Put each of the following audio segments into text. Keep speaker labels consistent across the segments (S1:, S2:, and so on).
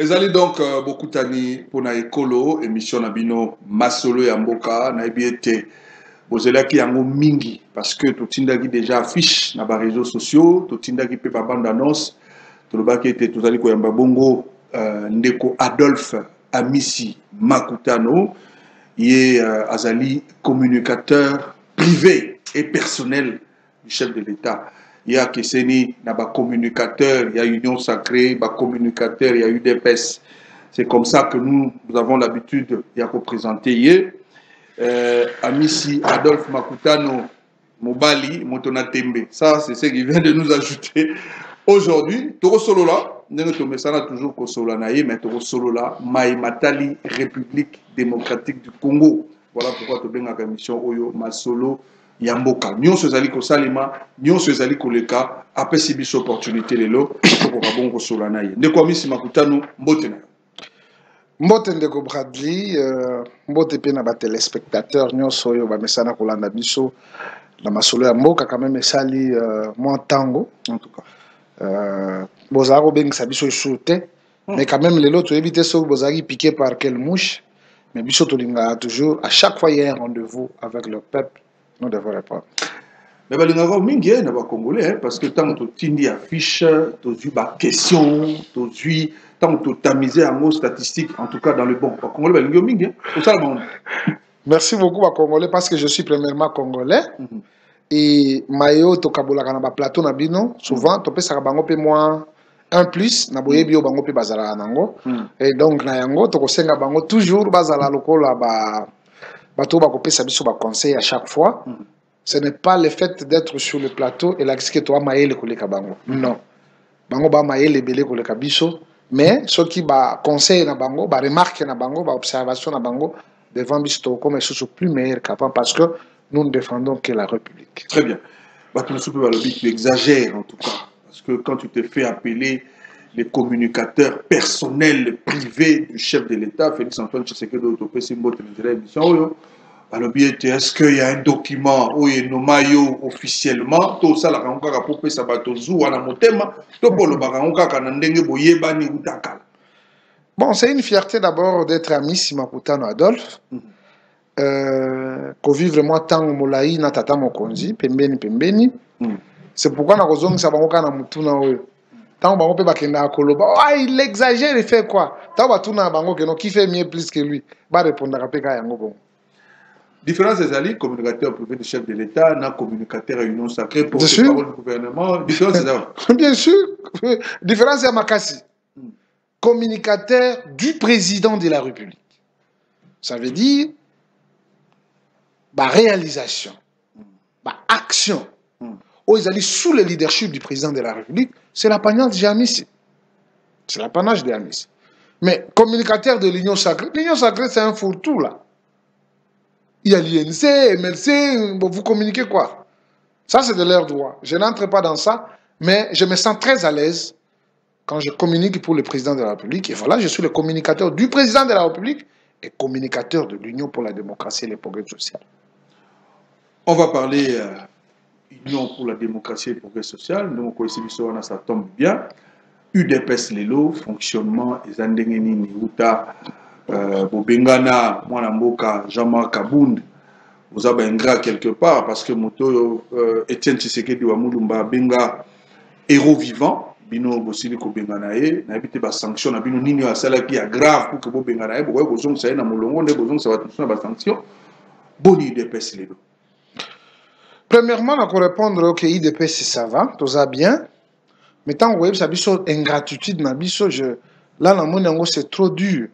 S1: Ezali donc beaucoup tani pour na ekolo émission na bino masolo ya mboka na ebiete bozelaki yango mingi parce que totindaki déjà affiche na ba réseaux sociaux totindaki pe ba bande annonce tolobaki ete tozali koyamba bongo ndeko Adolphe Amisi Makutano ye azali communicateur privé et personnel du chef de l'État. Il y a Kesseni, il y a des communicateurs, il y a Union Sacrée, il y a des communicateurs, il y a UDPS. C'est comme ça que nous avons l'habitude de représenter hier. Amisi Adolphe Makutano Mobali Motonatembe. Ça, c'est ce qu'il vient de nous ajouter. Aujourd'hui, Toro Solola, nous avons toujours Solola, mais Toro Solola, Maïmatali, République démocratique du Congo. Voilà pourquoi tu as une émission Oyo Masolo. Yamboka, nous sommes ko salima, nous sommes ko leka, après si bis opportunité lelo, pour bongo solana ye. Ndeko Amisi Makutano, mbote na.
S2: Mbote ndeko Bradley, mbote pe na ba téléspectateurs nyonso yo ba mesana ko landa biso na masolo ya mboka quand même esali moi tango
S1: En tout cas.
S2: Bozako bengisa biso shooté, mais quand même lelo to éviter so bozaki piqué par quelle mouche, mais biso to linga toujours à chaque fois il y a un rendez-vous avec le peuple. Nous devons répondre.
S1: Mais il y a des Congolais, parce que tant que tu affiche, tu as eu des questions, tant que tu as misé en statistiques, en tout cas dans le bon. Congolais, il y a
S2: Merci beaucoup à Congolais, parce que je suis premièrement Congolais. Et Mayo, to Kabola, na plateau na bino, souvent, tu peux savoir bango pe moi un plus, na boye bio bango pe bazala nango. Et donc, na yango, to kosenga bango toujours bazala lokola ba. Bateau va couper sa biso ba conseil à chaque fois. Ce n'est pas le fait d'être sur le plateau et la que toi maïle koleka bango. Non. Bango ba maïle belé koleka biso, mais ceux qui ba conseil na bango, ba remarque na bango, ba observation na bango devant biso comme sous plus meilleur capable parce que nous ne défendons que la République.
S1: Très bien. Bah tu tu exagères en tout cas parce que quand tu te fais appeler les communicateurs personnels privés du chef de l'État, Félix Antoine Tshisekedi, est-ce qu'il y a un document où il y a officiellement tout ça,
S2: bon, c'est une fierté d'abord d'être Amisi Makutano Adolphe. Qu'on vit vraiment tant au Molaï, na tata mokonzi, pembeni. C'est pourquoi na kozong sa bango kana mutuna oyo. Tant bango pe bakenda koloba, ah il exagère, il fait quoi? Tant batuna bango que non qui fait mieux plus que lui. Ba répondre ka peka yango bon.
S1: Différence des alliés, communicateur privé du chef de l'État, na communicateur à Union Sacrée pour les paroles du gouvernement. Différence des alliés.
S2: Bien sûr. Différence à Makassi. Communicateur du président de la République. Ça veut dire bah réalisation, bah action. Ils allaient sous le leadership du président de la République, c'est l'apanage de Amisi. C'est l'apanage de Amisi. Mais communicateur de l'Union Sacrée, c'est un fourre-tout là. Il y a l'INC, MLC, vous communiquez quoi? Ça c'est de leur droit. Je n'entre pas dans ça, mais je me sens très à l'aise quand je communique pour le président de la République. Et voilà, je suis le communicateur du président de la République et communicateur de l'Union pour la démocratie et le progrès social.
S1: On va parler Union pour la démocratie et le progrès social. Donc, ça tombe bien. UDPS Lelo, fonctionnement, et Zandengeni Niuta, Bobengana, Mwanamboka, Jean-Marc Abound, vous avez un gras quelque part parce que Moto Etienne Tshisekedi wa Mulumba Benga, héros vivant, Bino Bosili Kobenganae, n'habite pas sanction, Bino Nino à celle qui est grave pour que Bobenganae, Bogo Bozong Sayen à Molongo, Bozong Sawatusuna ba sanction, Boni UDPS Lelo.
S2: Premièrement, on va répondre au IDPS, ça va, tout ça bien. Mais tant que ça a une ingratitude, là, c'est trop dur.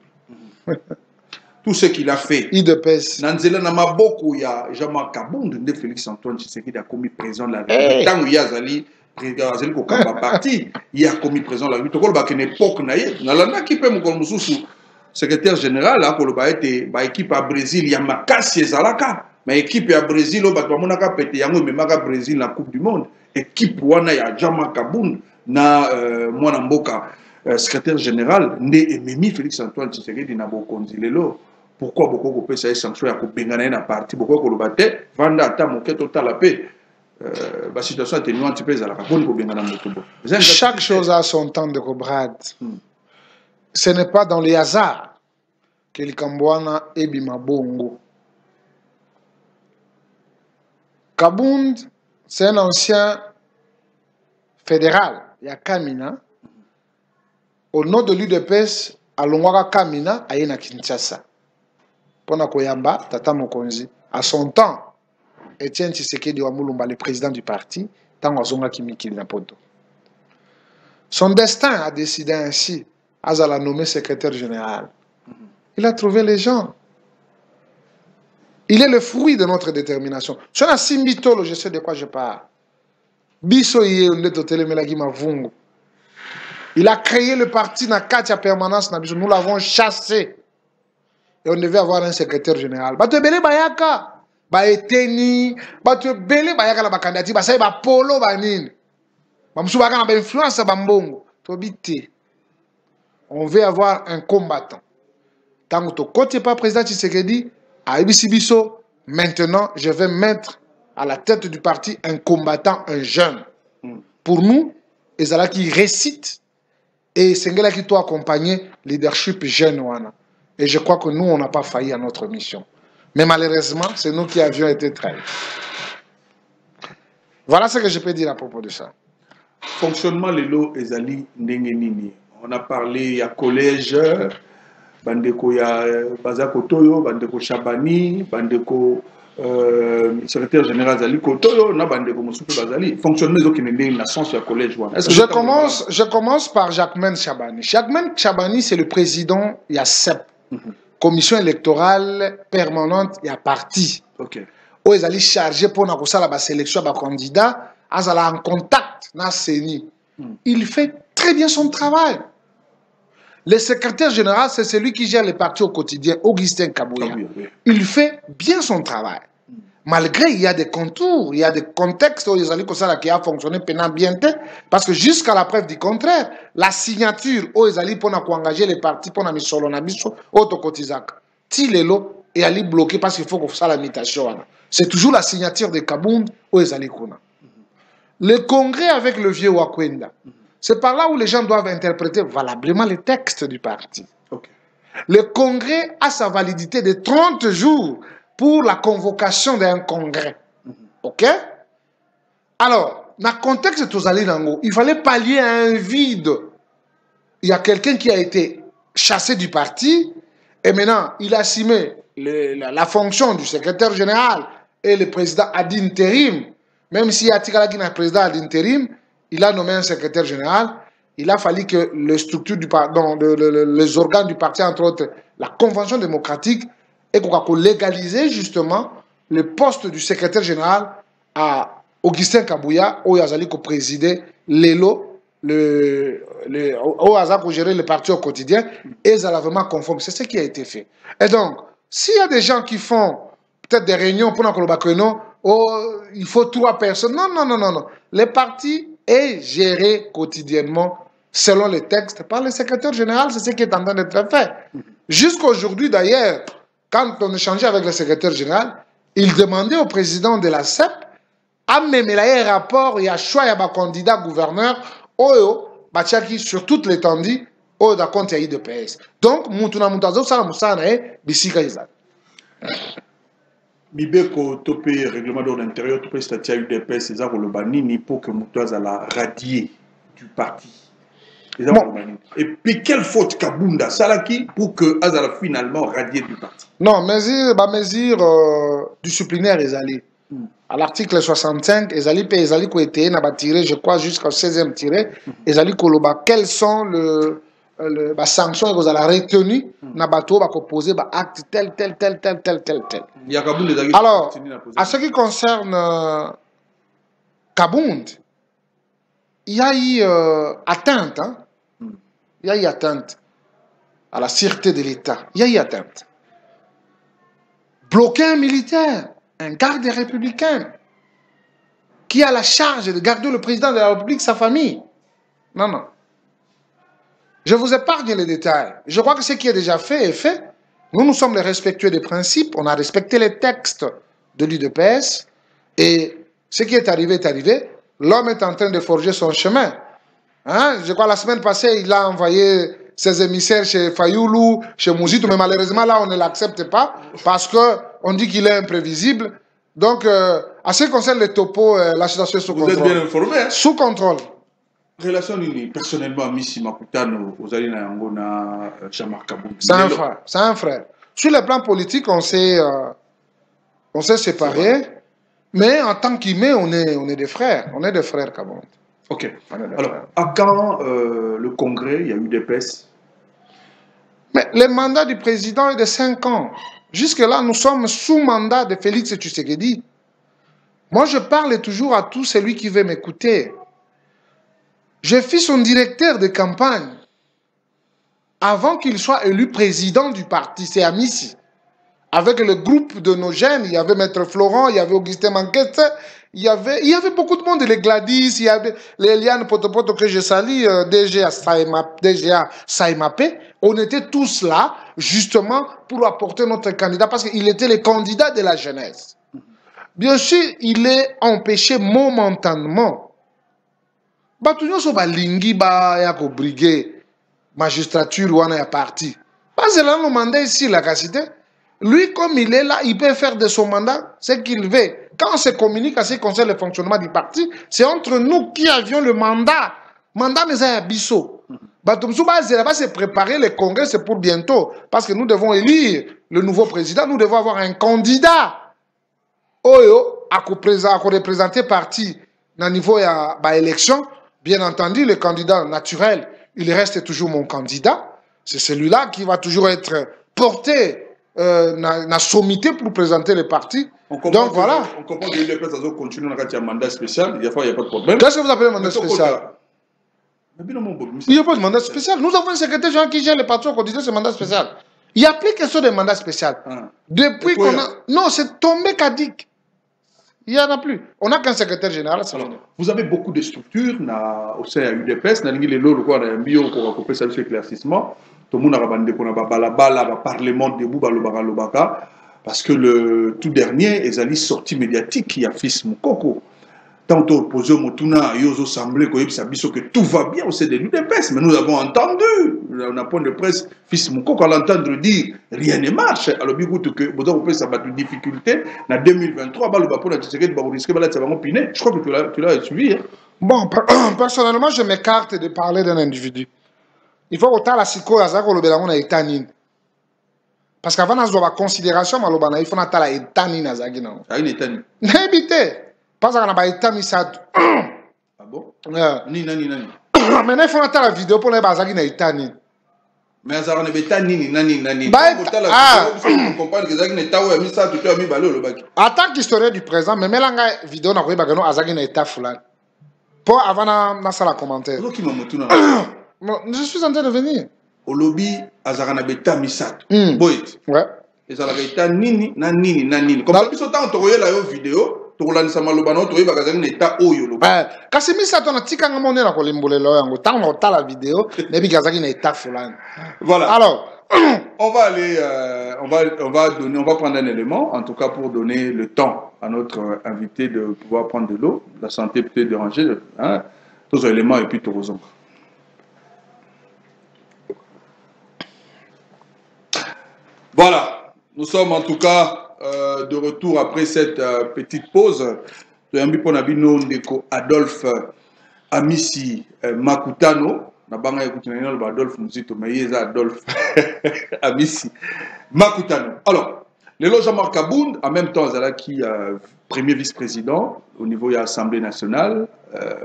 S1: Tout ce qu'il a fait.
S2: IDPS.
S1: Nanzela n'a beaucoup, il y a Jean-Marc Abound, de Félix Antoine Tshisekedi a commis président de la République. Tant qu'il y a Zali, il a commis président de la République. Il y a une époque, il y a qui peut me secrétaire général, il y a équipe à Brésil, il y a Makassi et Zalaka. Mais équipe à Brésil, il y a pété Brésil la Coupe du Monde. Équipe wana ya Jean-Marc Abound na Mwanamboka secrétaire général né Mimi Félix Antoine Tshisekedi na bokonzi lelo. Pourquoi beaucoup de pays sanction ya ko bengana na parti beaucoup ko lobate vanda ata moke total la paix la situation atténuante pèse à la carbone ko bengana moto.
S2: Chaque chose a son temps de cobrade. ce n'est pas dans les hasards que Likambouana et Bimabongo. Kabound, c'est un ancien fédéral. Il y a Kamina. Au nom de l'UDPS, à Longwaka Kamina, à Yena Kinshasa. Pona Koyamba, Tata Mokonzi. À son temps, Etienne Tshisekedi Wamulumba, le président du parti, Tango Zonga Kimiki Napoto. Son destin a décidé ainsi. Azala nommé secrétaire général. Il a trouvé les gens. Il est le fruit de notre détermination. Je sais de quoi je parle. Il a créé le parti na Katia permanence. Nous l'avons chassé. Et on devait avoir un secrétaire général. Batebele Bayaka. Baeteni. Batebele Bayaka la bakandati. Basaï ba polo banin. Bamsoubaka na influence bambongo. Tobite. On veut avoir un combattant. Tant que tu n'es pas président Tshisekedi, à Ibisibiso, maintenant, je vais mettre à la tête du parti un combattant, un jeune. Pour nous, Ezala qui récite et Sengela qui doit accompagner leadership jeune. Et je crois que nous, on n'a pas failli à notre mission. Mais malheureusement, c'est nous qui avions été trahis. Voilà ce que je peux dire à propos de ça.
S1: Fonctionnement Lelo Ezali Ndengenini. On a parlé à collège, Bandeko ya Bazako Toyo, Bandeko Chabani, Bandeko secrétaire général Zali Kotoyo, na Bandeko Moussoupe Bazali. Fonctionnement qui n'est pas sens à collège.
S2: Je commence par Jacquemaine Chabani. Jacquemaine Chabani, c'est le président, il y a CEP, commission électorale permanente, il y a parti.
S1: Ok.
S2: Où ils allaient charger pour la sélection des candidats, ils allaient en contact na CENI. Il fait très bien son travail. Le secrétaire général, c'est celui qui gère les partis au quotidien, Augustin Kabouya. Il fait bien son travail. Malgré, il y a des contours, il y a des contextes où ils allaient qui a fonctionné pendant bien temps, parce que jusqu'à la preuve du contraire, la signature où ils allaient pour engager les partis pour mis solo na biso autocotizak. Tilelo est allé bloquer parce qu'il faut qu'on fasse la mutation. C'est toujours la signature de Kabound où ils allaient kona. Le congrès avec le vieux Wakwenda. C'est par là où les gens doivent interpréter valablement les textes du parti.
S1: Okay.
S2: Le congrès a sa validité de 30 jours pour la convocation d'un congrès. OK? Alors, dans le contexte de Tozali Nango, il fallait pallier à un vide. Il y a quelqu'un qui a été chassé du parti et maintenant, il a assumé la fonction du secrétaire général et le président ad intérim. Même s'il y a un président ad intérim, il a nommé un secrétaire général. Il a fallu que les structures du parti, les organes du parti, entre autres, la convention démocratique, et qu'on légaliser justement le poste du secrétaire général à Augustin Kabouya, où il a présidé l'ELO, où il a géré le parti au quotidien, et ils allaient vraiment conforme. C'est ce qui a été fait. Et donc, s'il y a des gens qui font peut-être des réunions pour nous, il faut 3 personnes. Non. Le parti est géré quotidiennement selon les textes par le secrétaire général. C'est ce qui est en train d'être fait. Jusqu'à aujourd'hui, d'ailleurs, quand on échangeait avec le secrétaire général, il demandait au président de la CEP à même un rapport, il y a choix, il y a un candidat gouverneur, sur toute l'étendue, d'accord, il y a eu de PS. Donc, Moutouna Moutazo, ça est Bissika Isaac.
S1: Bibeko topé règlement d'ordre intérieur topé statut UDPS c'est ça le banini pour que Moutaza la radier du parti. Bon. Et puis quelle faute Kabunda Salaki pour que Azala finalement radier du parti.
S2: Non, mesure disciplinaire les alliés. À l'article 65, les alliés qui ont été tiré, je crois jusqu'au 16e tiré, les alliés Koloba quelles sont les sanctions que vous avez retenues na bateau va poser acte tel. Alors, à ce qui concerne Kabound, il y a eu atteinte, hein? Il y a eu atteinte à la sûreté de l'État. Il y a eu atteinte. Bloquer un militaire, un garde républicain, qui a la charge de garder le président de la République, sa famille. Non. Je vous épargne les détails. Je crois que ce qui est déjà fait est fait. Nous sommes les respectueux des principes. On a respecté les textes de l'UDPS. Et ce qui est arrivé est arrivé. L'homme est en train de forger son chemin. Hein? Je crois la semaine passée, il a envoyé ses émissaires chez Fayoulou, chez Mouzito, mais malheureusement là on ne l'accepte pas parce qu'on dit qu'il est imprévisible. Donc, à ce qui concerne les topos, la situation est sous contrôle.
S1: Vous êtes bien informé, hein?
S2: Sous contrôle.
S1: Relation personnellement, Missi Makutano, aux alliés Nangona, Jean-Marc Kaboun.
S2: C'est un frère. C'est un frère. Sur le plan politique, on s'est séparés. Mais en tant qu'humain, on est des frères. On est des frères, Kaboun.
S1: Ok. Alors, à quand le Congrès, il y a eu des PES?
S2: Mais le mandat du président est de 5 ans. Jusque-là, nous sommes sous mandat de Félix Tshisekedi. Moi, je parle toujours à tout celui qui veut m'écouter. Je fus son directeur de campagne avant qu'il soit élu président du parti. C'est à Missi. Avec le groupe de nos jeunes, il y avait Maître Florent, il y avait Augustin Manquette, il y avait beaucoup de monde, les Gladys, il y avait les Eliane Potopoto que je salue, DGA Saimapé. On était tous là, justement, pour apporter notre candidat, parce qu'il était le candidat de la jeunesse. Bien sûr, il est empêché momentanément. Batunyo so balingi ba ya ko briguer magistrature wana ya parti. Parce que là, le mandat ici, la cacité. Lui, comme il est là, il peut faire de son mandat ce qu'il veut. Quand on se communique à ce qui concerne le fonctionnement du parti, c'est entre nous qui avions le mandat. Mandat mais à Bisso. Batumsu va se préparer le congrès, c'est pour bientôt. Parce que nous devons élire le nouveau président, nous devons avoir un candidat. Oyo, à représenter parti dans niveau de l'élection. Bien entendu, le candidat naturel, il reste toujours mon candidat. C'est celui-là qui va toujours être porté na sommité pour présenter le parti. Donc voilà.
S1: On comprend que l'UDPS a continué dans un mandat spécial. Il n'y a pas de problème.
S2: Qu'est-ce que vous appelez mandat spécial? Il n'y a pas de mandat spécial. Nous avons un secrétaire général qui gère les partis au quotidien, c'est mandat spécial. Il n'y a plus question de mandat spécial. Depuis qu'on a... Non, c'est tombé caduc. Il n'y en a plus. On n'a qu'un secrétaire général.
S1: Alors, vous avez beaucoup de structures au sein de l'UDPS. Nous avons un bio pour accompagner cet éclaircissement. Tout le monde a rabandé pour le Parlement debout, parce que le tout dernier, ils allaient sortir médiatique, il y a Fils Moukoko. Tantôt opposé au Motuna, ils ont semblé que tout va bien au sein de l'UDPS. Mais nous avons entendu, on a point de presse, Fils Moukoko, à l'entendre dire rien ne marche. Alors, bien que vous avez ça va de difficulté. En 2023, je crois que tu l'as suivi. Hein?
S2: Bon, personnellement, je m'écarte de parler d'un individu. Il faut que la psycho à Zako le Bélamon a étanin. Parce qu'avant d'avoir considération, il faut que la étanin à Zagina.
S1: Ah, il étanin.
S2: N'habitez. Pas que la étanin ça.
S1: Ah bon?
S2: Ni. Maintenant, il faut que la vidéo pour les Bazagina étanin.
S1: Mais ça va être nini.
S2: En tant qu'historien du présent, mais la vidéo n'a pas de Azagina état fulan. Pour avant na sala commentaire. Je suis en train de venir.
S1: Au lobby, Azarana Beta Misat.
S2: Ouais.
S1: Et ça la nini. Comme ça, puis autant on la vidéo, tu relances ça malobano, tu vas gagner l'état oyo.
S2: Kasi Misat on a tika ngamone la kolimbole lo yango. Tant on ta la vidéo, mais bi gazaki na état fulan.
S1: Voilà.
S2: Alors,
S1: on va aller, on va prendre un élément, en tout cas pour donner le temps à notre invité de pouvoir prendre de l'eau. La santé peut être dérangée, hein, tous les éléments et puis tout aux autres. Voilà, nous sommes en tout cas de retour après cette petite pause. Adolphe Amissi Makutano. Adolphe Muzito, mais Adolphe Amissi Makutano. Alors, le Jean-Marc Kaboun, en même temps, qui premier vice-président au niveau de l'Assemblée nationale,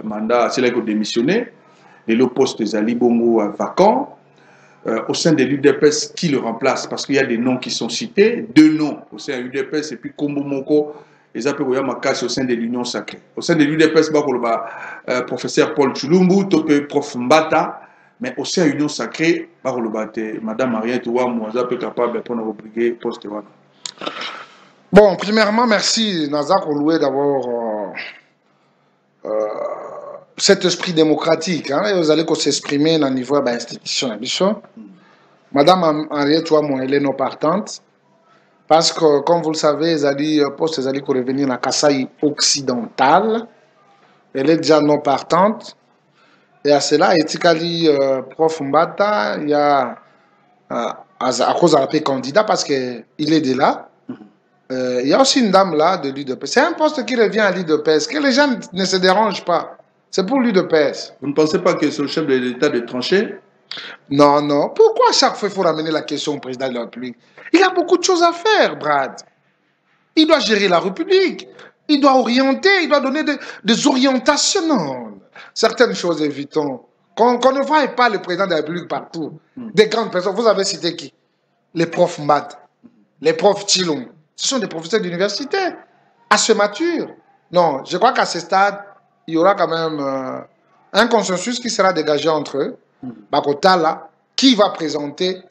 S1: mandat, c'est là qu'il a démissionné. Le poste des Ali Bongo vacant. Au sein de l'UDPS, qui le remplace? Parce qu'il y a des noms qui sont cités, 2 noms au sein de l'UDPS et puis Kombo Moko, et Zapéroya Makassi au sein de l'Union Sacrée. Au sein de l'UDPS, professeur Paul Chulumbu, Topé Prof Mbata, mais au sein de l'Union Sacrée, Madame Mariette Ouamou, Zapé capable de prendre obliger poste.
S2: Bon, premièrement, merci Nazar Oloué d'avoir cet esprit démocratique, hein, vous allez s'exprimer dans le niveau de l'institution. Madame Henriette Ouamou, elle est non partante. Parce que, comme vous le savez, le poste est pour revenir dans Kasaï occidental. Elle est déjà non partante. Et à cela, Etikali, prof Mbata, il y a, à cause de candidat, parce qu'il est de là. Il y a aussi une dame là de l'UDPS. C'est un poste qui revient à l'UDPS, que les gens ne se dérangent pas. C'est pour l'UDPS.
S1: Vous ne pensez pas que c'est le chef de l'État de trancher?
S2: Non, non. Pourquoi à chaque fois il faut ramener la question au président de la République? Il a beaucoup de choses à faire, Brad. Il doit gérer la République. Il doit orienter, il doit donner des orientations. Non. Certaines choses, évitons. Qu'on ne voie pas le président de la République partout. Des grandes personnes. Vous avez cité qui? Les profs Mbad, les profs Chilong. Ce sont des professeurs d'université. Assez matures. Non, je crois qu'à ce stade, il y aura quand même un consensus qui sera dégagé entre eux. Bakota là, qui va représenter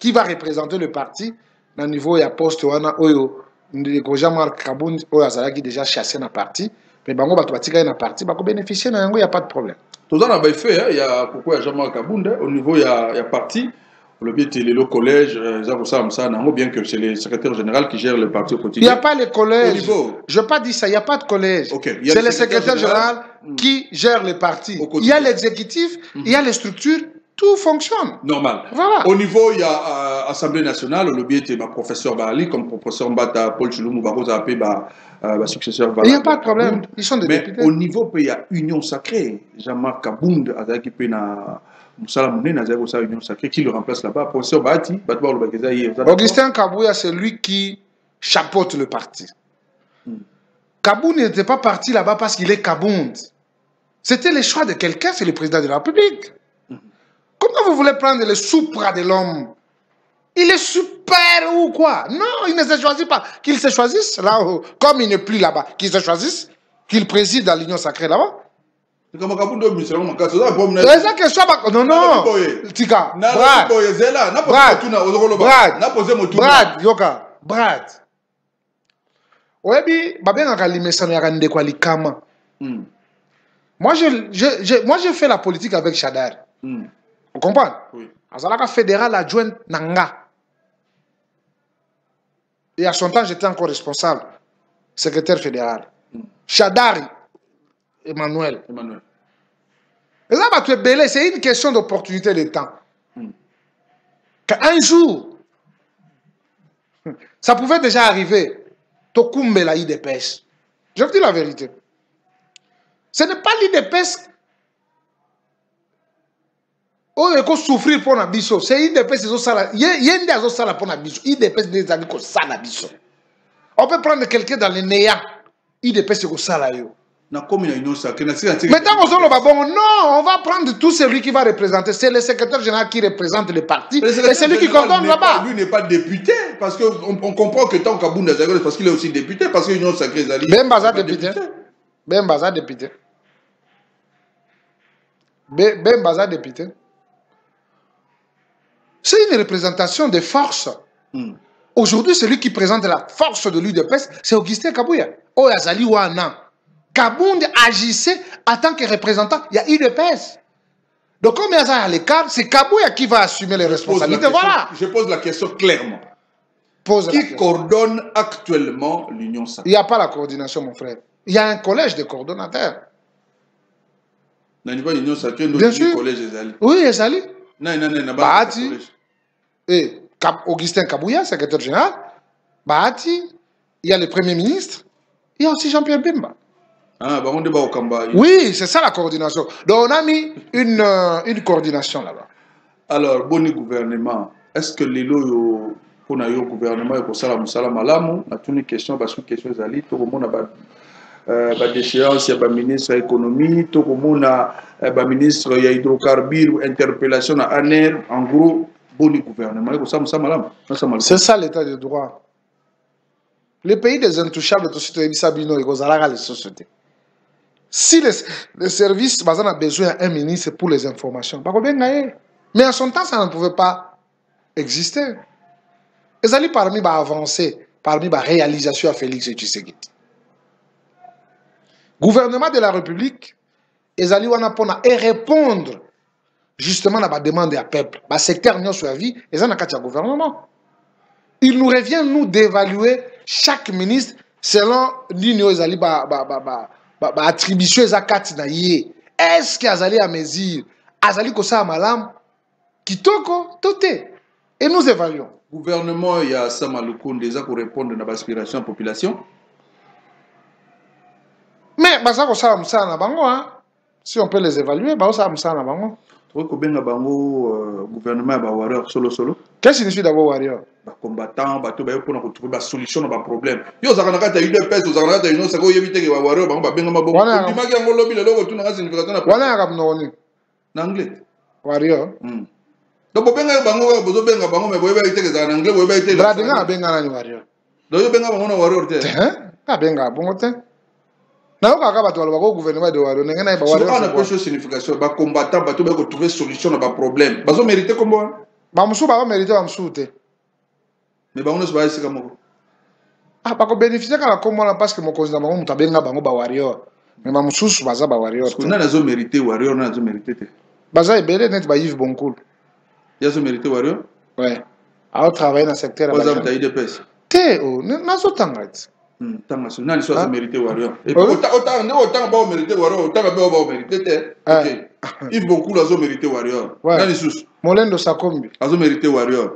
S2: le parti dans le niveau de poste Oyo. Jean-Marc Kaboun, qui déjà chassé dans le parti. Mais bango batouatika dans le parti, bako bénéficier dans il n'y a pas de problème.
S1: Tout ça, on a fait, il y a pourquoi Jean-Marc Kaboun, au niveau, il y a parti. Le but est le collège, bien que c'est le secrétaire général qui gère le parti au quotidien.
S2: Il n'y a pas le collège. Je n'ai pas dit ça, il n'y a pas de collège.
S1: Okay.
S2: C'est le secrétaire général qui gère le parti. Il y a l'exécutif, il y a les structures, tout fonctionne.
S1: Normal.
S2: Voilà.
S1: Au niveau, il y a Assemblée nationale, le but est professeur Bali, comme professeur Mbata, Paul Chilumou, successeur.
S2: Il n'y a pas de problème, ils sont des députés.
S1: Mais au niveau, il y a Union Sacrée. Jean-Marc Kabound, qui peut Union Sacrée, qui le remplace là-bas. Professeur Bati,
S2: Augustin Kabouya, c'est lui qui chapeaute le parti. Kabound n'était pas parti là-bas parce qu'il est Kabound. C'était le choix de quelqu'un, c'est le président de la République. Comment vous voulez prendre le soupra de l'homme? Il est super ou quoi? Non, il ne se choisit pas. Qu'il se choisisse là, comme il n'est plus là-bas, qu'il se choisisse, qu'il préside à l'Union Sacrée là-bas.
S1: Non, non.
S2: Tika. Brad, Yoka. Brad. Oebi, babengaka limesano yaka ndekwa likama. Moi, j'ai fait la politique avec Chadar. Vous comprenez?
S1: Oui.
S2: Azalaka fédéral adjoint Nanga. Et à son temps, j'étais encore responsable, secrétaire fédéral. Chadari, Emmanuel. Et là, c'est une question d'opportunité de temps. Qu'un jour, ça pouvait déjà arriver. Tokumbe la IDPS. Je vous dis la vérité. Ce n'est pas l'IDPS. Oh, il faut souffrir pour la biso. C'est IDPS, il y a une des autres pour la biso. IDPS, des amis qui sont la biso. On peut prendre quelqu'un dans le néant. IDPS, c'est ça là. Mais tant qu'on non, on va prendre tout celui qui va représenter. C'est le secrétaire général qui représente le parti. Et c'est lui qui coordonne là-bas.
S1: Lui n'est pas député. Parce qu'on comprend que tant qu'Aboun Nazagos, parce qu'il est aussi député. Parce que l'Union Sacrée Zali.
S2: Bembaza député. Bembaza député. Bembaza député. C'est une représentation de force. Aujourd'hui, celui qui présente la force de l'UDPS, c'est Augustin Kabouya. Oyazali Wana. Kabound agissait en tant que représentant. Il y a UDPS. Donc, comme il y a l'écart, c'est Kabouya qui va assumer les responsabilités. Voilà.
S1: Je pose la question clairement. Qui coordonne actuellement l'Union Sacrée?
S2: Il n'y a pas la coordination, mon frère. Il y a un collège de coordonnateurs.
S1: Dans le niveau de l'Union Sacrée, nous
S2: avons un
S1: collège Ezali.
S2: Oui, Ezali.
S1: Non,
S2: Bahati. Et Augustin Kabouya, secrétaire général. Bahati. Il y a le Premier ministre. Il y a aussi Jean-Pierre Bemba. Oui, c'est ça la coordination. Donc on a mis une coordination là-bas.
S1: Alors, bon gouvernement, est-ce que les lois pour le gouvernement et pour ça, on a une question, parce que question Zali, tout le monde a des déchéances, il y a le ministre de l'économie, tout le monde a le ministre de l'hydrocarbure, interpellation à ANER, en gros, bon gouvernement.
S2: C'est ça l'état de droit. Les pays des intouchables, tout ce qui est Sabino et Gozalaga, les sociétés. Si les services ont besoin d'un ministre pour les informations, mais en son temps, ça ne pouvait pas exister. Ils allaient parmi les avancées, parmi les réalisations à Félix Tshisekedi. Gouvernement de la République, ils allaient répondre justement à la demande du peuple. Le secteur de notre vie, ils ont un gouvernement. Il nous revient, nous, d'évaluer chaque ministre selon l'Union attribution à Katina. Est-ce qu'ils allaient à mesure azali kosala malamu kitoko tote et nous évaluons.
S1: Gouvernement il y a Samalukonde déjà pour répondre à l'aspiration de la population.
S2: Mais baza kosala musala na bango hein. Si on peut les évaluer, bah ça musala na bango.
S1: Tu ko benga bango gouvernement ba warrior solo.
S2: Qu'est-ce que signifie d'abord warrior?
S1: Ba combattant, ba to ba pour trouver ba solution na problème. Yo zakana kata UDPS, zakana kata ino sako yebite ke ba warrior bango ba benga maboko. Tu maki yango lobby le logo tuna signification na.
S2: Wana ya kabnoni.
S1: Na anglais.
S2: Warrior.
S1: Donc benga bango bozo benga bango me boyeba ite ke za na anglais boyeba ite.
S2: Brad nga benga na ni warrior.
S1: Do yo benga bango na warrior te.
S2: Ka benga bongo te. Na okaka bato balobaka ko gouvernement de warrior ndenge na ba warrior.
S1: On a peu de signification ba combattant ba to ba ko trouver solution na ba problème. Bazo mériter kombo.
S2: Ba musu ba mériter ba musu te.
S1: Mais bango no se ba isika moko.
S2: Ah ba ko bénéficier kala kombo na parce que mokonzi na bango muta benga bango ba warrior. Mais ba musu baza ba warrior.
S1: Parce que na zo mériter warrior na zo mériter te.
S2: Baza ebele net ba Yves Bonkul.
S1: Ya zo mériter warrior?
S2: Ouais. A travailler dans le secteur
S1: là. Par exemple, tu as des pèses.
S2: Te o na zo tangati.
S1: Tanga so na ni so mériter warrior. Et puis autant ba mériter warrior, autant ba mériter te. OK. Yves Bonkul a zo mériter warrior. Na ni sous.
S2: Molendo Sakombi.
S1: A zo mériter warrior.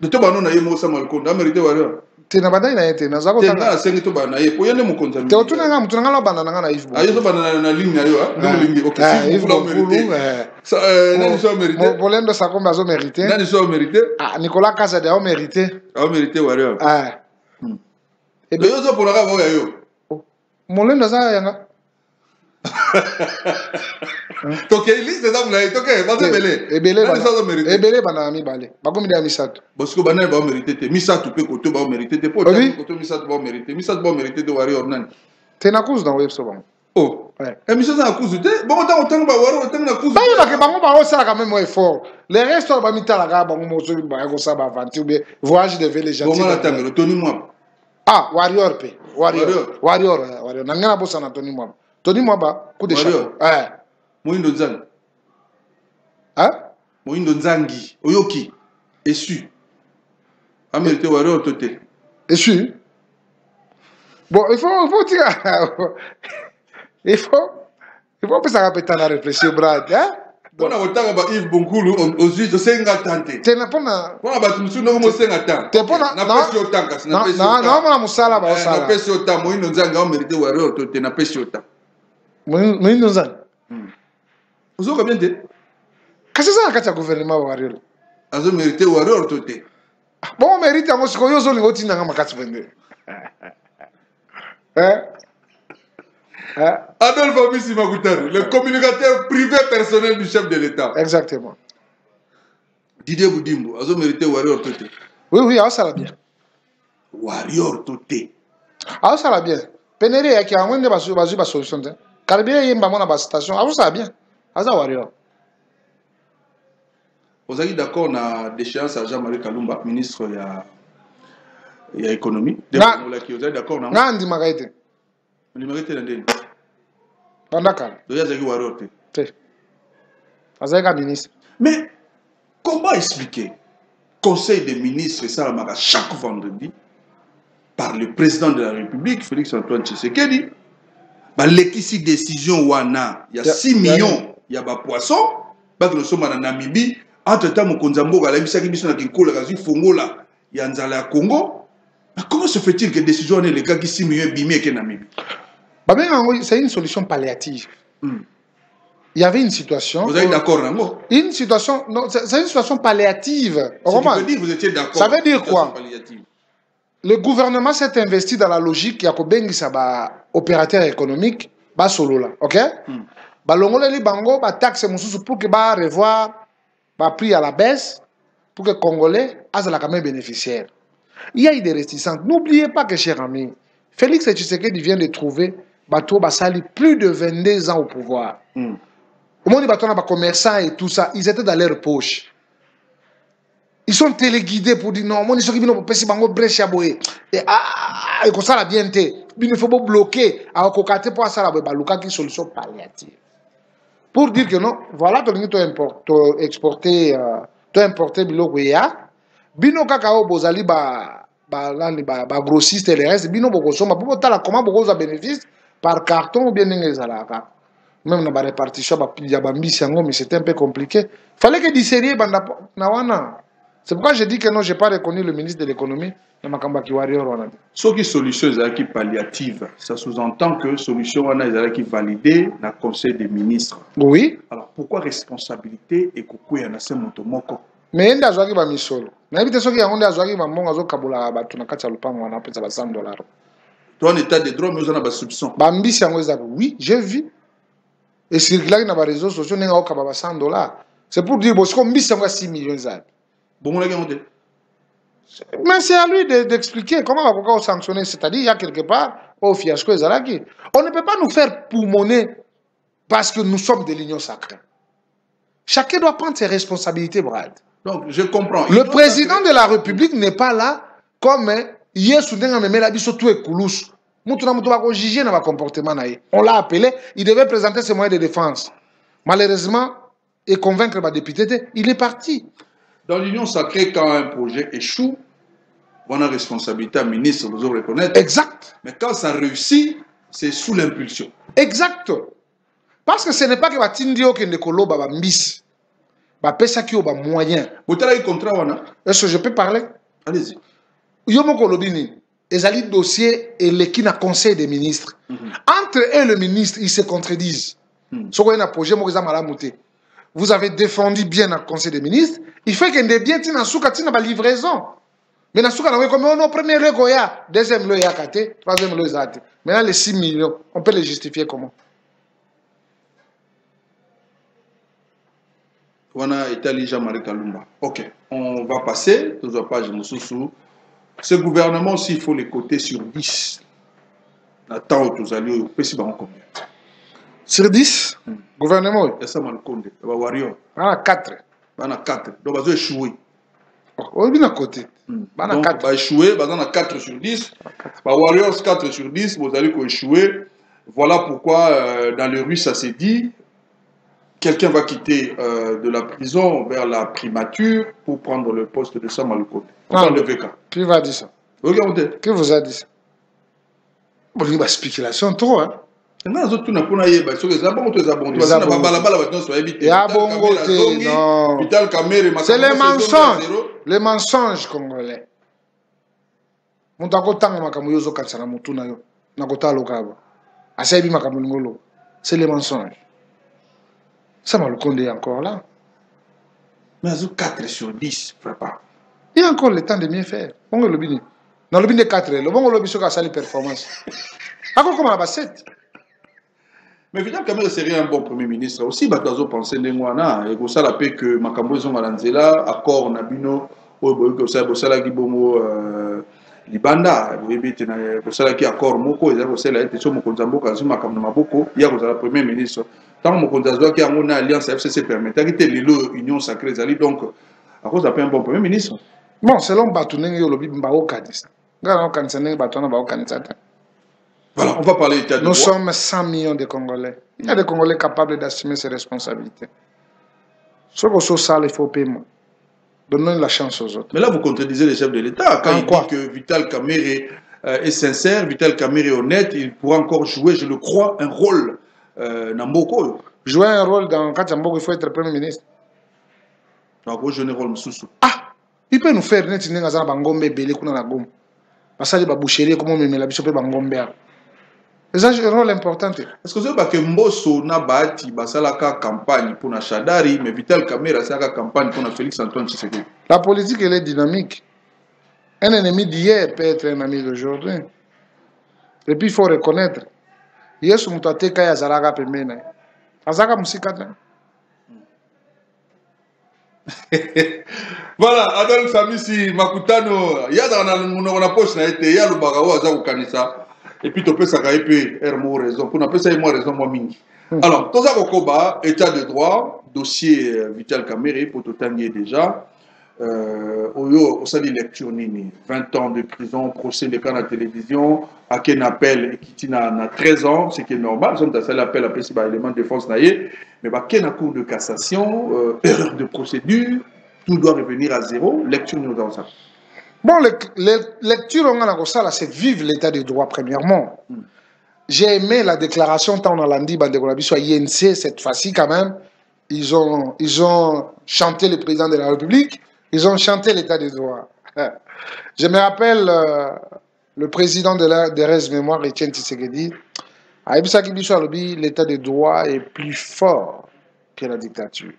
S1: De to ba no na yemo Samalukonde, a mériter warrior.
S2: Te na badai na yete na zako
S1: tanga. Te na sengi to ba na ye, po yende mo konza.
S2: Te otuna nga mutuna nga lo bana na Yves Bonkul.
S1: Ayo so bana na ligne ayo ha. Ligne OK.
S2: Yves Bonkul.
S1: Na ni so mériter.
S2: Molendo Sakombi a zo mériter.
S1: Na ni so mériter.
S2: Ah Nicolas Kazade a mériter.
S1: A mériter warrior.
S2: Et
S1: bien, yo pour la gaba yo.
S2: Molendo za yanga.
S1: Donc liste des hommes là, donc va te belé.
S2: Ebele bana mi balé. Ba komi da misato.
S1: Parce que bana ba mériter te. Misato pe koto ba mériter te. Po koto misato ba mériter. Misato ba mériter de warrior nan.
S2: Te na cause dans web so ba.
S1: Oh. Et misato na cause te. Bon autant ba warrior autant na cause.
S2: Ba yo ke bango ba o sala quand même effort. Les restes ba mitala ga bango mo so ba ko sa ba vanti ou bien voyage de les gentils.
S1: Bon na tanga Tony moi.
S2: Ah, warrior pe. Warrior. Nangana bossa na Tony moi. Tony Mwaba, coup de chapeau.
S1: Moindo Nzangi.
S2: Hein?
S1: Moindo Nzangi. Oyoki. Essu. Amérité Warrior Toté.
S2: Essu? Bon, il faut dire. Il faut que ça répète à réfléchir, Brad. Hein?
S1: On a autant de Yves Bonkul aux juges de 50 ans.
S2: Tu n'as pas na.
S1: On a battu monsieur non mo 50 ans.
S2: Tu pas na.
S1: Na pesi autant kas na pesi.
S2: Non, na musala ba osala.
S1: Na pesi autant Moindo Nzangi a mérité Warrior Toté na pesi autant.
S2: Moindo Nzangi.
S1: Ozo combien de?
S2: Qu'est-ce que ça kati ya gouvernement Warrior?
S1: Azo mérité Warrior Toté.
S2: Bon mérite yango siko yo zo lingo tinga nga makati vende.
S1: Adolphe Amisi Magoutari, le communicateur privé personnel du chef de l'État.
S2: Exactement.
S1: Didier Boudimbo, a mérité Warrior Toté.
S2: Oui, ça va bien.
S1: Warrior Toté.
S2: Ah, ça va bien. Pénéré, qui a un de solution. Caribé, il y a une station. Ah, ça va bien. Ah, ça Warrior.
S1: Vous êtes d'accord na déchéance à Jean-Marie Kalumba, ministre de l'économie. Vous êtes d'accord na?
S2: Non, on Magaïté.
S1: On dit Magaïté l'année.
S2: D'accord.
S1: Donc, il y a des Warrior Toté.
S2: Vous êtes ministre.
S1: Mais, comment expliquer Conseil des ministres, ça la chaque vendredi, par le président de la République, Félix-Antoine Tshisekedi, l'équipe décision wana, il y a 6 millions, il y a des poissons, parce que nous sommes en Namibie, entre-temps, mon Konzambo, il y a un Congo. Comment se fait-il que décision est le gars qui 6 millions bimé que Namibie?
S2: C'est une solution palliative. Il y avait une situation.
S1: Vous êtes d'accord, non?
S2: Une situation, non, c'est une situation palliative.
S1: Vous étiez d'accord.
S2: Ça veut dire quoi? Le gouvernement s'est investi dans la logique qui a opérateur économique, bas solo là, ok? Balongole li bango, ba taxe pour que ba revoir, ba prix à la baisse, pour que les Congolais aient la même bénéficiaire. Il y a eu des réticences. N'oubliez pas que, cher ami, Félix Tshisekedi vient de trouver Bato Basali plus de 22 ans au pouvoir. Au moment où les commerçants et tout ça, ils étaient dans leur poche. Ils sont téléguidés pour dire non, moi, ils sont venus pour passer bango brèche à boé. Et comme ça, la bien été. Il ne faut pas bloquer. À cocater pour ça, la qui solution palliative. Pour dire que non, voilà, tu as exporté, tu as importé biloko ya. Bino kakao bozali ba grossiste et les restes. Bino boko soma. Pour la comment boko za bénéfice par carton ou bien n'engezalaka. Même dans la répartition, mais c'était un peu compliqué. Il fallait que discernier Nawana. C'est pourquoi je dis que non, je n'ai pas reconnu le ministre de l'économie dans ma Kambaki Warrior.
S1: Ce qui solution est palliative, ça sous-entend que solution est validée dans le Conseil des ministres.
S2: Oui.
S1: Alors pourquoi responsabilité et pourquoi il y a un motomoko?
S2: Mais il y a des gens qui ont solo. Mais il y a des gens qui ont $100.
S1: Toi, en état de droit, mais vous avez des soupçons.
S2: Oui, j'ai vu. Et circuler dans les réseaux sociaux, il y a $100. C'est pour dire que si on a 6 millions de. Mais c'est à lui d'expliquer comment on va sanctionner. C'est-à-dire, il y a quelque part, au fiasco, on ne peut pas nous faire poumonner parce que nous sommes de l'union sacrée. Chacun doit prendre ses responsabilités, Brad.
S1: Donc, je comprends.
S2: Le président de la République n'est pas là comme hier, soudain, on la surtout et Koulouche. On l'a appelé, il devait présenter ses moyens de défense. Malheureusement, et convaincre ma députée, il est parti.
S1: Dans l'union sacrée, quand un projet échoue, on a responsabilité à ministre, vous devez reconnaître.
S2: Exact.
S1: Mais quand ça réussit, c'est sous l'impulsion.
S2: Exact. Parce que ce n'est pas que Batindio qui ne colo ba mbis. Ba pesa ki ba moyen.
S1: Vous avez un contrat on a?
S2: Est-ce que je peux parler?
S1: Allez-y.
S2: Yomo kolobini, ezali dossier et l'équipe na conseil des ministres. Entre eux et le ministre, ils se contredisent. So ko na projet mo za malamuté. Vous avez défendu bien le conseil des ministres, il faut qu'il y ait bien une livraison. Mais comme on a premier le Goya, deuxième le Yakate, troisième le Zate. Maintenant les 6 millions, on peut les justifier comment?
S1: On a établi Jean-Marie Kalumba. Ok, on va passer, dans la page Moussoussou. Ce gouvernement aussi, il faut les coter sur 10. Attends, tous allez au PCB en combien?
S2: Sur 10, gouvernement.
S1: Et ça, on va Warrior.
S2: On a 4.
S1: On a 4. Donc, on va échouer.
S2: On est à côté.
S1: Donc, on va échouer. On a 4 sur 10. Warriors 4 sur 10. Vous allez échouer. Voilà pourquoi, dans les rues, ça s'est dit. Quelqu'un va quitter de la prison vers la primature pour prendre le poste de Sam Alcode.
S2: Qui va dire ça?
S1: Regardez.
S2: Qui vous a dit ça? Bon, il y a une spéculation trop, hein?
S1: Non, c'est
S2: les mensonges. Les mensonges congolais. C'est les mensonges. Ça m'a le condé encore là.
S1: Mais 4 sur 10, frère.
S2: Il y a encore le temps de mieux faire. On le bini. Dans le bini 4, le bon lobby sur la performance. Encore comme la 7.
S1: Mais évidemment, quand même, c'est un bon premier ministre. Aussi, Batazo pensait de moi, et que ça la paix que Makambo sont Malanzela, accord Nabino, que ça qui bomo Libanda, que ça qui accord Moko, et que ça la été sur Mokonzambo, quand je m'accorde Maboko, il y a le premier ministre. Tant Mokonzazo qui a une alliance FCC permet, il y a l'union sacrée, donc, à cause d'après un bon premier ministre.
S2: Bon, selon Batounen, il y a le Bimba Kadis. Voilà,
S1: on va parler d'état de droit.
S2: Nous sommes 100 millions de Congolais. Il y a des Congolais capables d'assumer ses responsabilités. Ce qu'on soit ça, il faut paiement. Donnons la chance aux autres.
S1: Mais là, vous contredisez les chefs de l'État. Quand il dit que Vital Kamerhe est sincère, Vital Kamerhe est honnête, il pourra encore jouer, je le crois, un rôle dans Mboko.
S2: Jouer un rôle dans Katiamboko, il faut être Premier ministre.
S1: Donc, je ne rôle Moussoussou.
S2: Ah, il peut nous faire net une ngazana bangombe belé kuna na gom. Parce que ba boucherie comment me la biso pe bangombe. C'est un rôle important.
S1: Est-ce que c'est parce que Mbosso n'a pas la campagne pour la Chadari, mais Vital Kamerhe a la campagne pour Félix Antoine Tshisekedi?
S2: La politique, elle est dynamique. Un ennemi d'hier peut être un ami d'aujourd'hui. Et puis, il faut reconnaître. Hier, ce que tu as Zaraga Pemena. Azaka Moussika.
S1: Voilà, Adolphe Samisi, Makutano, il y a dans la poche, il y a le Bagawa, Azakou Kanisa. Et puis, tu peux savoir raison. Pour n'appeler ça, raison, moi, mini. Alors, dans un Kokoba, état de droit, dossier Vital Kamerhe, pour tout tanguer déjà. Au sein de lecture, 20 ans de prison, procès de cas à la télévision, à quel appel, qui a 13 ans, ce qui est normal. Nous avons l'appel après, c'est un élément de défense, mais quel cour de cassation, erreur de procédure, tout doit revenir à zéro. Lecture, nous avons ça.
S2: Bon, les lectures, c'est vivre l'état de droit, premièrement. j'ai aimé la déclaration tant on a l'andi sur INC cette fois-ci quand même. Ils ont chanté le président de la République, ils ont chanté l'état de droit. Je me rappelle le président de la RS Mémoire, Etienne Tshisekedi, a dit l'état de droit est plus fort que la dictature.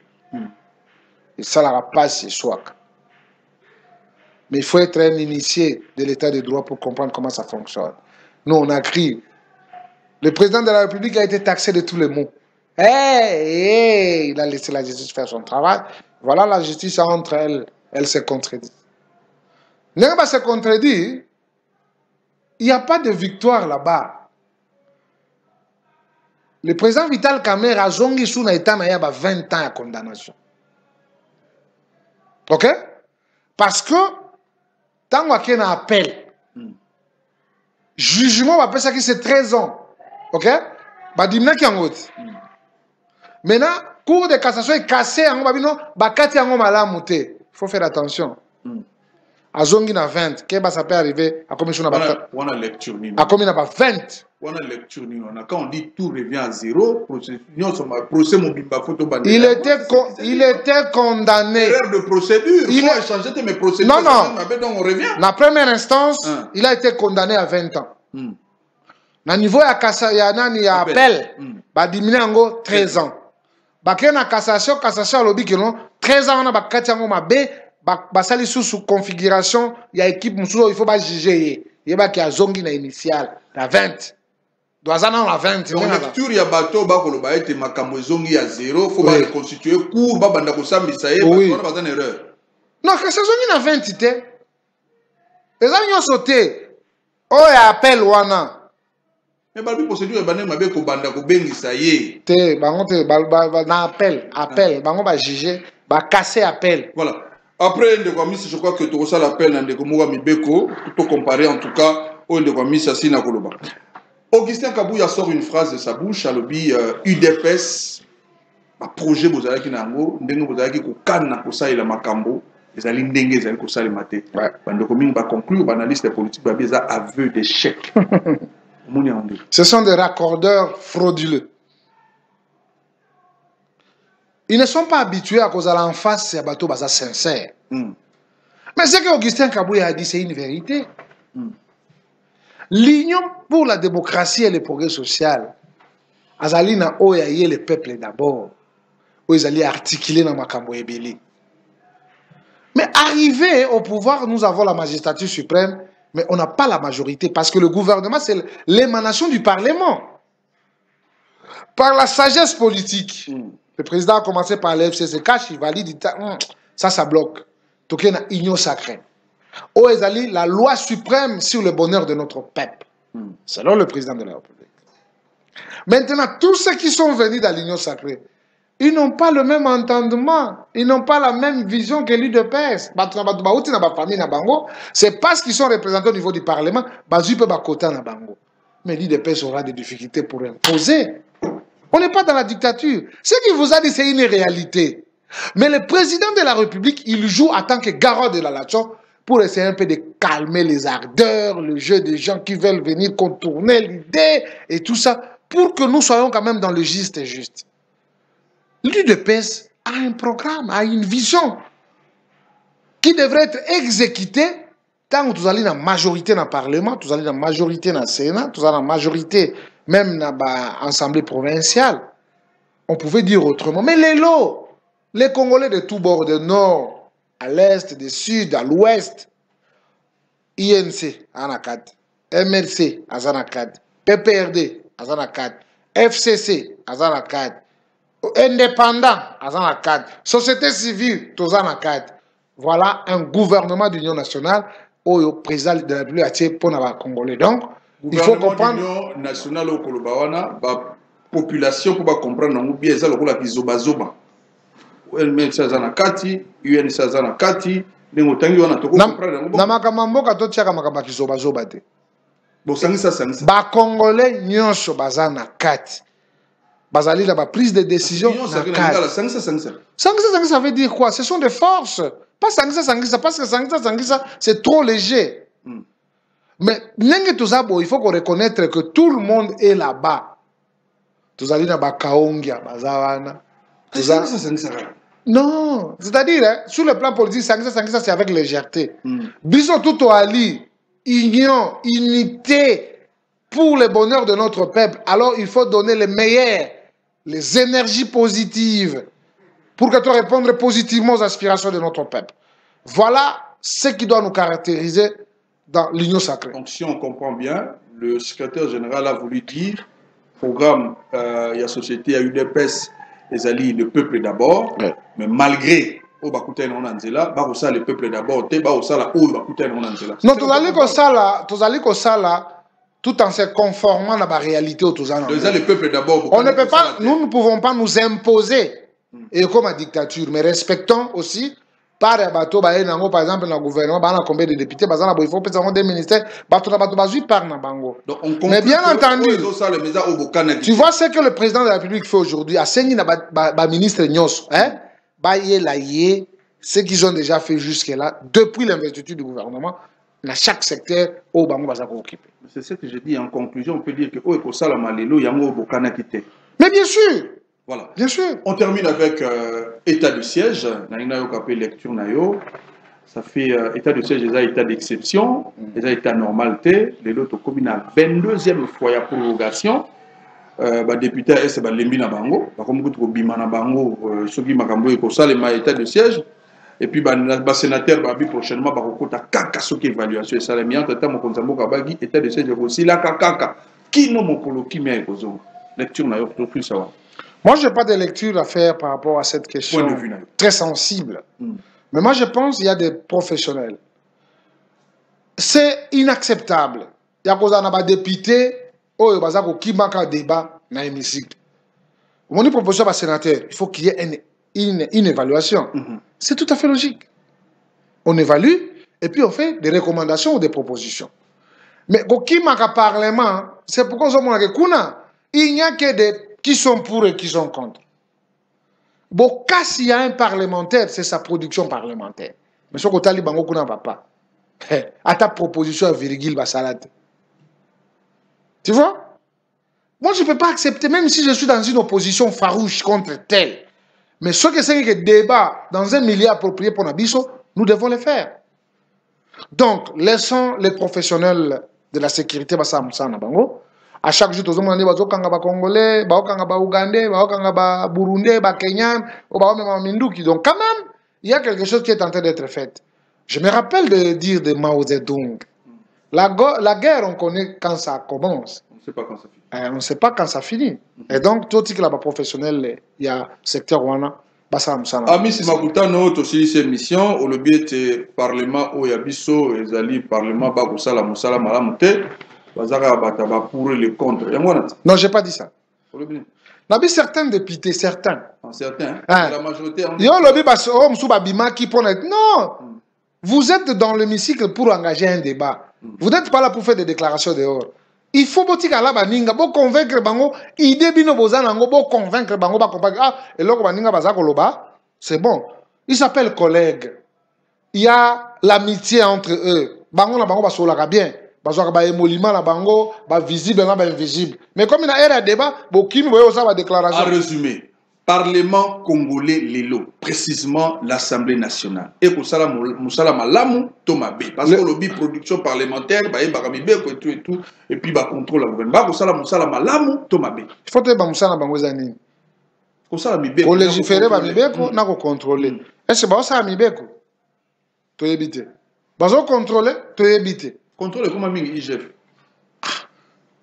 S2: Et ça la passe soit. Mais il faut être un initié de l'état de droit pour comprendre comment ça fonctionne. Nous, on a crié. Le président de la République a été taxé de tous les mots. Il a laissé la justice faire son travail. Voilà, la justice entre elles, elle se contredit. N'est-ce pas se contredit? Il n'y a pas de victoire là-bas. Le président Vital Kamerhe a zongi sous Naïta Naya 20 ans de condamnation. Ok? Parce que, tant qu'il y a un appel, jugement, on va ça qui c'est 13 ans. Ok? Badimna qui en route. Maintenant, cour de cassation est cassé, il faut faire attention. À Zongi na 20, qu'est-ce que ça peut arriver à commission na
S1: on a lecture ni.
S2: À combien na 20?
S1: On a lecture ni. Quand on dit tout revient à zéro, procès mobimba photo bandé.
S2: Il était condamné.
S1: Erreur de procédure. Il faut changer mes procédures.
S2: Non.
S1: Donc on revient.
S2: La première instance, il a été condamné à 20 ans. Na niveau ya kassa ya nani ya appel, ba diminuer ngo 13 ans. Ba na cassation lobby que non 13 ans na ba katiango mabe. Basali sous configuration, il y a équipe musulo, il faut pas juger. Il y a qui a zongi na initial, la 20. Doazana la 20.
S1: Donc lecture ya bateau ba koloba ete makambo zongi ya 0, faut pas reconstituer cours ba banda ko sambisa ye ba ba erreur.
S2: Non, que ça zongi na 20 té. Les amis ont sauté. Oh ya appel wana.
S1: Mais balbi procédure ba ne mabe ko banda ko bengisa ye.
S2: Té bango té na appel, bango ba juger, ba casser appel.
S1: Voilà. Après, je crois que tu as l'appel de Moura Mibeko, pour comparer en tout cas au Ndekwamis Sina Koloba. Augustin Kabouya sort une phrase de sa bouche à l'objet UDPS, un projet Bozalaki Nango, Ndengo Bozalaki Kokana Kosaïla Makambo, les alines Ndenge, les alines Kosaïla Maté. Bandokoming va conclure, analyste politique, Babeza aveu d'échec.
S2: Ce sont des raccordeurs frauduleux. Ils ne sont pas habitués à cause de l'en face, c'est un bateau sincère. Mais ce que Augustin Kabouya a dit, c'est une vérité. L'Union pour la démocratie et le progrès social, Azalina Oyaye le peuple d'abord, où ils allaient articuler dans Makambo Ebele. Mais arrivé au pouvoir, nous avons la magistrature suprême, mais on n'a pas la majorité parce que le gouvernement, c'est l'émanation du Parlement. Par la sagesse politique. Le président a commencé par l'FCC, il valide, ça bloque. Donc il y a une union sacrée. Où est allé la loi suprême sur le bonheur de notre peuple, selon le président de la République. Maintenant, tous ceux qui sont venus dans l'union sacrée, ils n'ont pas le même entendement, ils n'ont pas la même vision que l'UDPS. C'est parce qu'ils sont représentés au niveau du Parlement, mais l'UDPS aura des difficultés pour imposer. On n'est pas dans la dictature. Ce qu'il vous a dit, c'est une réalité. Mais le président de la République, il joue en tant que garant de la nation pour essayer un peu de calmer les ardeurs, le jeu des gens qui veulent venir contourner l'idée et tout ça, pour que nous soyons quand même dans le juste et juste. L'UDPS a un programme, a une vision qui devrait être exécutée tant que vous allez dans la majorité dans le Parlement, vous allez dans la majorité dans le Sénat, vous allez dans la majorité même dans l'Assemblée provinciale. On pouvait dire autrement. Mais les Congolais de tous bords, de nord, à l'est, du sud, à l'ouest, INC, Anakat, MRC, Azanakat, PPRD, Azanakat, FCC, Azanakat, indépendant, Azanakat, société civile, Tozanakat. Voilà un gouvernement d'union nationale au président de la République pour les Congolais. Donc, il faut comprendre.
S1: L'union nationale au Kolobawana, la population pour comprendre bien ça, le Zoba. UNC Zanakati, UNC Zanakati, les motangi on a tout comprendre.
S2: Namakamamboka to tchaka makamaki zoba te.
S1: Bon, ça.
S2: Ba Congolais nyonso bazana kati. Bazali la prise de décision. Ça veut dire quoi? Ce sont des forces. Pas Sangisa, parce que Sangisa, c'est trop léger. Mais il faut qu'on reconnaisse que tout le monde est là-bas. Tous allez dans Bakaongia, Bazawana. Non, c'est-à-dire, hein, sur le plan politique, ça c'est avec légèreté. Bisous tout Ali, union, unité pour le bonheur de notre peuple. Alors il faut donner les meilleurs, les énergies positives pour que tu répondes positivement aux aspirations de notre peuple. Voilà ce qui doit nous caractériser dans l'union sacrée.
S1: Donc si on comprend bien, le secrétaire général a voulu dire, programme, il y a société, il y a UDPS, les alliés, le peuple d'abord, ouais. Mais malgré, le peuple d'abord,
S2: non, tous allez que ça là, tout en se conformant à la réalité.
S1: Le peuple d'abord.
S2: On ne peut pas, nous ne pouvons pas nous imposer, et comme la dictature, mais respectons aussi. Par exemple, dans le gouvernement, il y a combien de députés, il faut que des ministères, mais bien entendu, tu vois ce que le président de la République fait aujourd'hui, à ministre Nyos, ce qu'ils ont déjà fait jusque-là, depuis l'investiture du gouvernement, dans chaque secteur, au Bango va s'occuper.
S1: C'est ce que je dis en conclusion, on peut dire que
S2: mais bien sûr.
S1: Voilà.
S2: Bien sûr.
S1: On termine avec état de siège. Lecture ça fait état de siège, état d'exception, état normalité. Les autres communes à 22e fois la prorogation. Député est Lembi na bango. Comme vous bima na bango, soki makambo eko salema état de siège. Et puis sénateur babi prochainement bakota kaka soki évaluation et salemi entre temps mon konzambo kabagi état de siège aussi la kaka. Qui no mokolo qui met kozo. Lecture na yo plus savoir.
S2: Moi, je n'ai pas de lecture à faire par rapport à cette question très sensible. Mais moi, je pense qu'il y a des professionnels. C'est inacceptable. Il y a des députés qui ont un débat dans l'hémicycle. On dit proposition à sénateur, il faut qu'il y ait une évaluation. C'est tout à fait logique. On évalue et puis on fait des recommandations ou des propositions. Mais qui manque un parlement, c'est pourquoi il n'y a que des qui sont pour et qui sont contre. Bon, s'il y a un parlementaire, c'est sa production parlementaire. Mais ce que tu as dit, tu n'as pas. À ta proposition, virgule, salade. Tu vois? Moi, je ne peux pas accepter, même si je suis dans une opposition farouche contre tel. Mais ce que c'est que débat dans un milieu approprié pour Nabiso, nous devons le faire. Donc, laissons les professionnels de la sécurité, à chaque jour, tous les gens disent que Congolais, Ougandais, Burundais, Kenyans, donc quand même, il y a quelque chose qui est en train d'être fait. Je me rappelle de dire de Mao Zedong, la guerre, on connaît quand ça commence.
S1: On ne sait pas quand ça
S2: finit. On ne sait pas quand ça finit. Et donc, tout ce qui est professionnel, il y a secteur Rwanda.
S1: Ami Simakutano, aussi ces missions, au lobby était Parlement Oyabiso, et Zali Parlement Bagosala Moussala Malamute. Pour les contre.
S2: Non, je n'ai pas dit ça. Il y a certains députés, certains.
S1: Certains. La majorité.
S2: Non. Vous êtes dans l'hémicycle pour engager un débat. Vous n'êtes pas là pour faire des déclarations dehors. Il faut convaincre bango, idée bino bozanango, convaincre bango, et là, c'est bon. Ils s'appellent collègues. Il y a l'amitié entre eux. Bango na bango basolaka bien. Visible et invisible. Mais comme il y a un débat, déclaration.
S1: En résumé, Parlement congolais Lelo, précisément l'Assemblée nationale. Et pour ça, Moussala Malamu, Thomas B. Parce que lobby production parlementaire, et tout, et puis contrôle le gouvernement. Pour ça, Moussala Malamu, Thomas B.
S2: Il faut que Moussala Bangozani.
S1: Pour ça, Mibeko.
S2: Pour légiférer, Mibeko, n'a qu'à contrôler. Est-ce que ça, Mibeko? Tu éviter. Bazo contrôler, tu éviter.
S1: Contrôle comment IGF.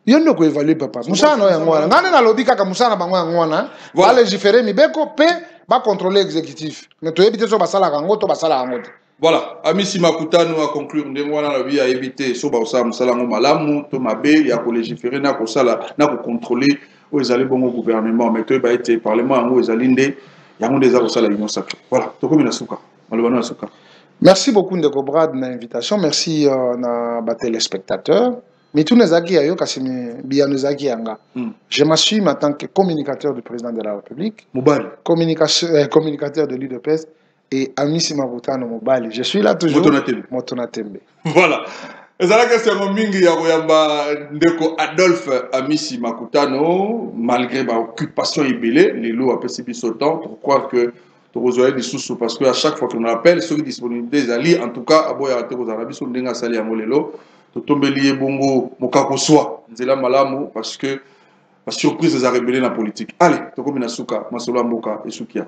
S2: Il y a un évaluer papa. Moussa no yangwana. Ngane na lobby kaka Moussa na bango yangwana. Va légiférer Mibeko pe va contrôler l'exécutif. Mais tu éviter so basala kango to basala kango.
S1: Voilà, ami Simakutano a conclure ndengwana lobby a éviter so basala musala ngo malamu to mabe ya ko légiférer na ko sala na ko contrôler o ezali bongo gouvernement mais to ba été parlement ngo ezali nde yango déjà ko sala union sacrée. Voilà, to komi na suka. Malobano na suka.
S2: Merci beaucoup Ndeko Brad de l'invitation. Merci à téléspectateurs. Mais tous les amis, je m'assume en tant que communicateur du président de la République, communicateur de l'UDPS et Ami Simakutano Mobali. Je suis là toujours.
S1: Motonatembe.
S2: Motonatembe.
S1: Voilà. ezalaka esengo mingi ya koyamba ndeko Adolphe Amisi Makutano malgré occupation ebele lelo apesi biso temps pour croire que tokozwa lisusu parce que à chaque fois qu'on appelle ceux qui disponibilité ezali en tout cas aboya te kozala biso ndenge asali yango lelo totombeli ye bongo mokako swa nzela malamu parce que la surprise eza rebelle na politique. Allez tokomi na suka masolo ya mboka esukia